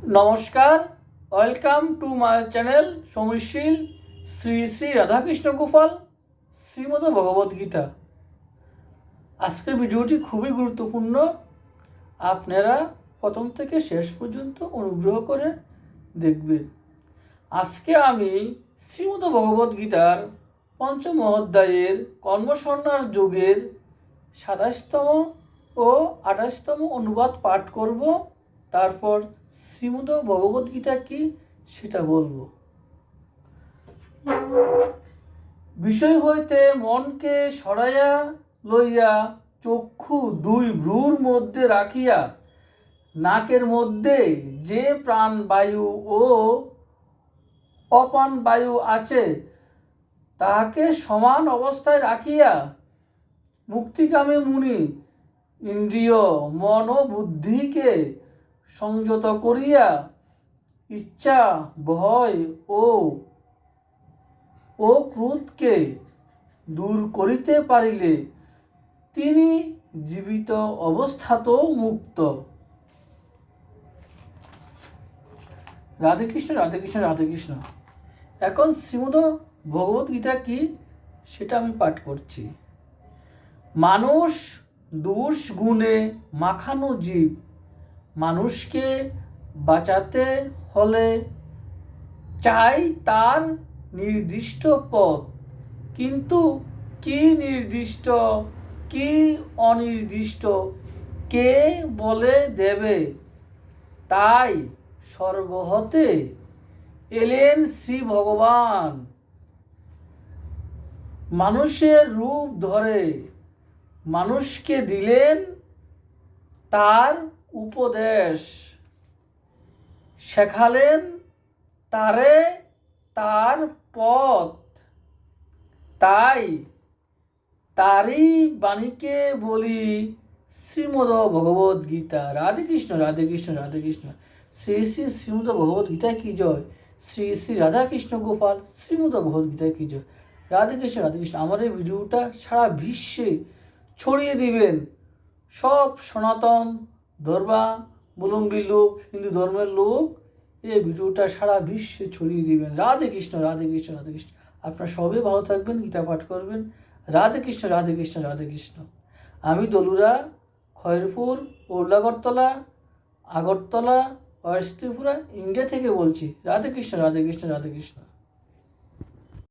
নমস্কার, welcome to my channel সমীশীল শ্রী শ্রী রাধাকৃষ্ণ গোপাল শ্রীমদ ভগবদ্গীতা। আজকের ভিডিওটি খুবই গুরুত্বপূর্ণ, আপনারা প্রথম থেকে শেষ পর্যন্ত অনুগ্রহ করে দেখবেন। আজকে আমি শ্রীমদ ভগবদ্গীতার পঞ্চম অধ্যায়ের কর্মসন্ন্যাস যোগের ২৭তম ও ২৮তম অনুবাদ পাঠ করব, তারপর শ্রীমদ ভগবদ্গীতা কি সেটা বলবো। বিষয় হইতে মনকে সরাইয়া লইয়া চক্ষু দুই ভ্রুর মধ্যে রাখিয়া নাকের মধ্যে যে প্রাণবায়ু ও অপান বায়ু আছে তাহাকে সমান অবস্থায় রাখিয়া মুক্তিকামী মুনি ইন্দ্রিয় মন ও বুদ্ধিকে সংযত করিয়া ইচ্ছা ভয় ও ক্রোধকে দূর করিতে পারিলে তিনি জীবিত অবস্থাতেও মুক্ত। রাধে কৃষ্ণ রাধে কৃষ্ণ রাধে কৃষ্ণ। এখন শ্রীমদ ভগবদ্গীতা কি সেটা আমি পাঠ করছি। মানুষ দোষ গুণে মাখানো জীব, মানুষকে বাঁচাতে হলে চাই তার নির্দিষ্ট পথ, কিন্তু কি নির্দিষ্ট কি অনির্দিষ্ট কে বলে দেবে? তাই স্বর্গ হতে এলেন শ্রী ভগবান, মানুষের রূপ ধরে মানুষকে দিলেন তার উপদেশ, শেখালেন তারে তার পথ। তাই তারই বাণীকে বলি শ্রীমদ ভগবদ্গীতা। রাধে কৃষ্ণ রাধে কৃষ্ণ রাধে কৃষ্ণ। শ্রী শ্রী শ্রীমদ ভগবদ্গীতা কি জয়, শ্রী শ্রী রাধাকৃষ্ণ গোপাল শ্রীমদ ভগবদ্গীতা কি জয়। রাধে কৃষ্ণ রাধে কৃষ্ণ। আমার এই ভিডিওটা সারা বিশ্বে ছড়িয়ে দিবেন। সব সনাতন ধর্মাবলম্বী লোক, হিন্দু ধর্মের লোক এই ভিডিওটা সারা বিশ্বে ছড়িয়ে দিবেন। রাধে কৃষ্ণ রাধে কৃষ্ণ রাধে কৃষ্ণ। আপনারা সবাই ভালো থাকবেন, গীতা পাঠ করবেন। রাধে কৃষ্ণ রাধে কৃষ্ণ রাধে কৃষ্ণ। আমি দলুরা, খয়েরপুর, উল্লাগড়তলা, আগরতলা, অস্তিপুরা, ইন্ডিয়া থেকে বলছি। রাধে কৃষ্ণ রাধে কৃষ্ণ রাধে কৃষ্ণ।